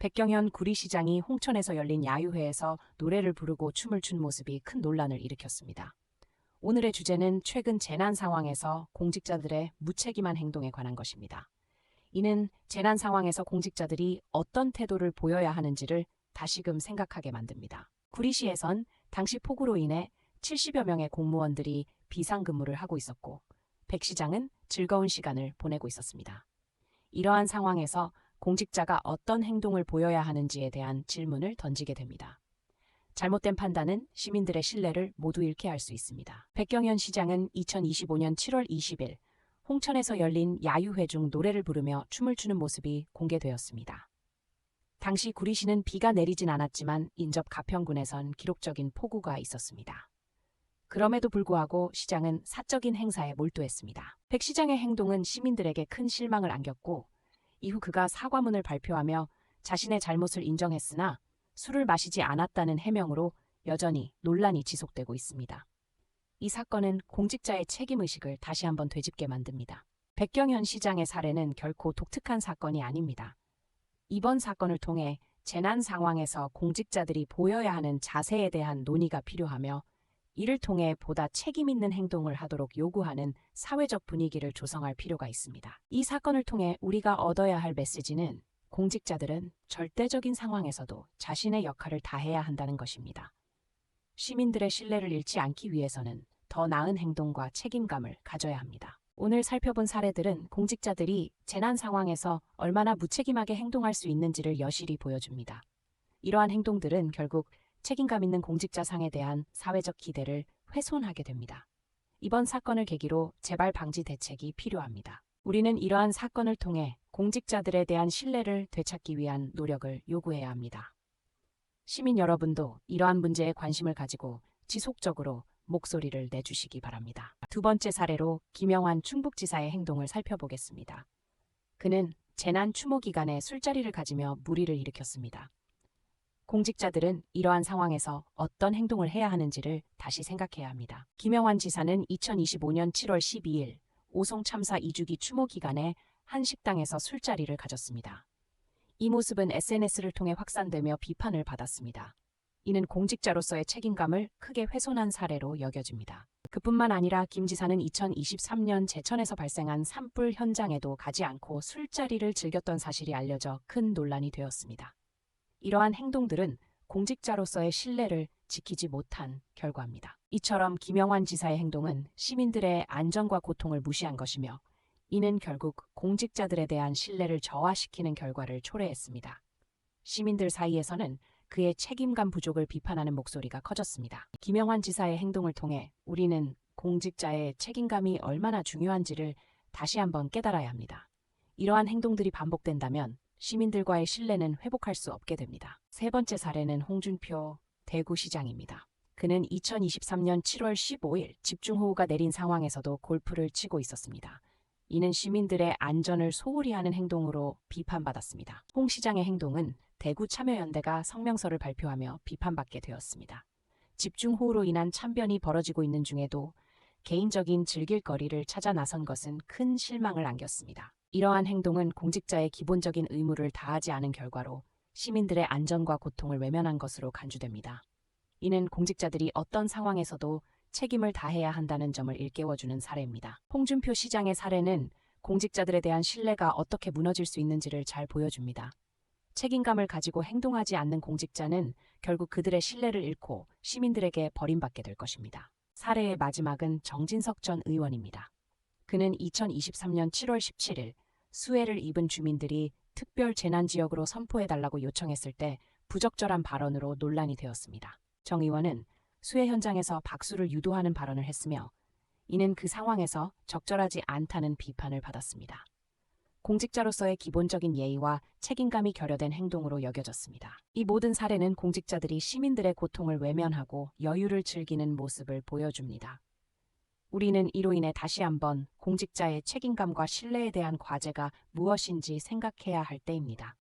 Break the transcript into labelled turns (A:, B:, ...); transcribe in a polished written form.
A: 백경현 구리시장이 홍천에서 열린 야유회에서 노래를 부르고 춤을 춘 모습이 큰 논란을 일으켰습니다. 오늘의 주제는 최근 재난 상황에서 공직자들의 무책임한 행동에 관한 것입니다. 이는 재난 상황에서 공직자들이 어떤 태도를 보여야 하는지를 다시금 생각하게 만듭니다. 구리시에선 당시 폭우로 인해 70여 명의 공무원들이 비상근무를 하고 있었고 백 시장은 즐거운 시간을 보내고 있었습니다. 이러한 상황에서 공직자가 어떤 행동을 보여야 하는지에 대한 질문을 던지게 됩니다. 잘못된 판단은 시민들의 신뢰를 모두 잃게 할 수 있습니다. 백경현 시장은 2025년 7월 20일 홍천에서 열린 야유회 중 노래를 부르며 춤을 추는 모습이 공개되었습니다. 당시 구리시는 비가 내리진 않았지만 인접 가평군에선 기록적인 폭우가 있었습니다. 그럼에도 불구하고 시장은 사적인 행사에 몰두했습니다. 백 시장의 행동은 시민들에게 큰 실망을 안겼고 이후 그가 사과문을 발표하며 자신의 잘못을 인정했으나 술을 마시지 않았다는 해명으로 여전히 논란이 지속되고 있습니다. 이 사건은 공직자의 책임의식을 다시 한번 되짚게 만듭니다. 백경현 시장의 사례는 결코 독특한 사건이 아닙니다. 이번 사건을 통해 재난 상황에서 공직자들이 보여야 하는 자세에 대한 논의가 필요하며 이를 통해 보다 책임 있는 행동을 하도록 요구하는 사회적 분위기를 조성할 필요가 있습니다. 이 사건을 통해 우리가 얻어야 할 메시지는 공직자들은 절대적인 상황에서도 자신의 역할을 다해야 한다는 것입니다. 시민들의 신뢰를 잃지 않기 위해서는 더 나은 행동과 책임감을 가져야 합니다. 오늘 살펴본 사례들은 공직자들이 재난 상황에서 얼마나 무책임하게 행동할 수 있는지를 여실히 보여줍니다. 이러한 행동들은 결국 책임감 있는 공직자상에 대한 사회적 기대를 훼손하게 됩니다. 이번 사건을 계기로 재발 방지 대책이 필요합니다. 우리는 이러한 사건을 통해 공직자들에 대한 신뢰를 되찾기 위한 노력을 요구해야 합니다. 시민 여러분도 이러한 문제에 관심을 가지고 지속적으로 목소리를 내주시기 바랍니다. 두 번째 사례로 김영환 충북지사의 행동을 살펴보겠습니다. 그는 재난 추모 기간에 술자리를 가지며 물의를 일으켰습니다. 공직자들은 이러한 상황에서 어떤 행동을 해야 하는지를 다시 생각해야 합니다. 김영환 지사는 2025년 7월 12일 오송 참사 2주기 추모 기간에 한 식당에서 술자리를 가졌습니다. 이 모습은 SNS를 통해 확산되며 비판을 받았습니다. 이는 공직자로서의 책임감을 크게 훼손한 사례로 여겨집니다. 그뿐만 아니라 김 지사는 2023년 제천에서 발생한 산불 현장에도 가지 않고 술자리를 즐겼던 사실이 알려져 큰 논란이 되었습니다. 이러한 행동들은 공직자로서의 신뢰를 지키지 못한 결과입니다. 이처럼 김영환 지사의 행동은 시민들의 안전과 고통을 무시한 것이며 이는 결국 공직자들에 대한 신뢰를 저하시키는 결과를 초래했습니다. 시민들 사이에서는 그의 책임감 부족을 비판하는 목소리가 커졌습니다. 김영환 지사의 행동을 통해 우리는 공직자의 책임감이 얼마나 중요한지를 다시 한번 깨달아야 합니다. 이러한 행동들이 반복된다면 시민들과의 신뢰는 회복할 수 없게 됩니다. 세 번째 사례는 홍준표 대구시장입니다. 그는 2023년 7월 15일 집중호우가 내린 상황에서도 골프를 치고 있었습니다. 이는 시민들의 안전을 소홀히 하는 행동으로 비판받았습니다. 홍 시장의 행동은 대구 참여연대가 성명서를 발표하며 비판받게 되었습니다. 집중호우로 인한 참변이 벌어지고 있는 중에도 개인적인 즐길 거리를 찾아 나선 것은 큰 실망을 안겼습니다. 이러한 행동은 공직자의 기본적인 의무를 다하지 않은 결과로 시민들의 안전과 고통을 외면한 것으로 간주됩니다. 이는 공직자들이 어떤 상황에서도 책임을 다해야 한다는 점을 일깨워주는 사례입니다. 홍준표 시장의 사례는 공직자들에 대한 신뢰가 어떻게 무너질 수 있는지를 잘 보여줍니다. 책임감을 가지고 행동하지 않는 공직자는 결국 그들의 신뢰를 잃고 시민들에게 버림받게 될 것입니다. 사례의 마지막은 정진석 전 의원입니다. 그는 2023년 7월 17일 수해를 입은 주민들이 특별 재난지역으로 선포해달라고 요청했을 때 부적절한 발언으로 논란이 되었습니다. 정 의원은 수해 현장에서 박수를 유도하는 발언을 했으며 이는 그 상황에서 적절하지 않다는 비판을 받았습니다. 공직자로서의 기본적인 예의와 책임감이 결여된 행동으로 여겨졌습니다. 이 모든 사례는 공직자들이 시민들의 고통을 외면하고 여유를 즐기는 모습을 보여줍니다. 우리는 이로 인해 다시 한번 공직자의 책임감과 신뢰에 대한 과제가 무엇인지 생각해야 할 때입니다.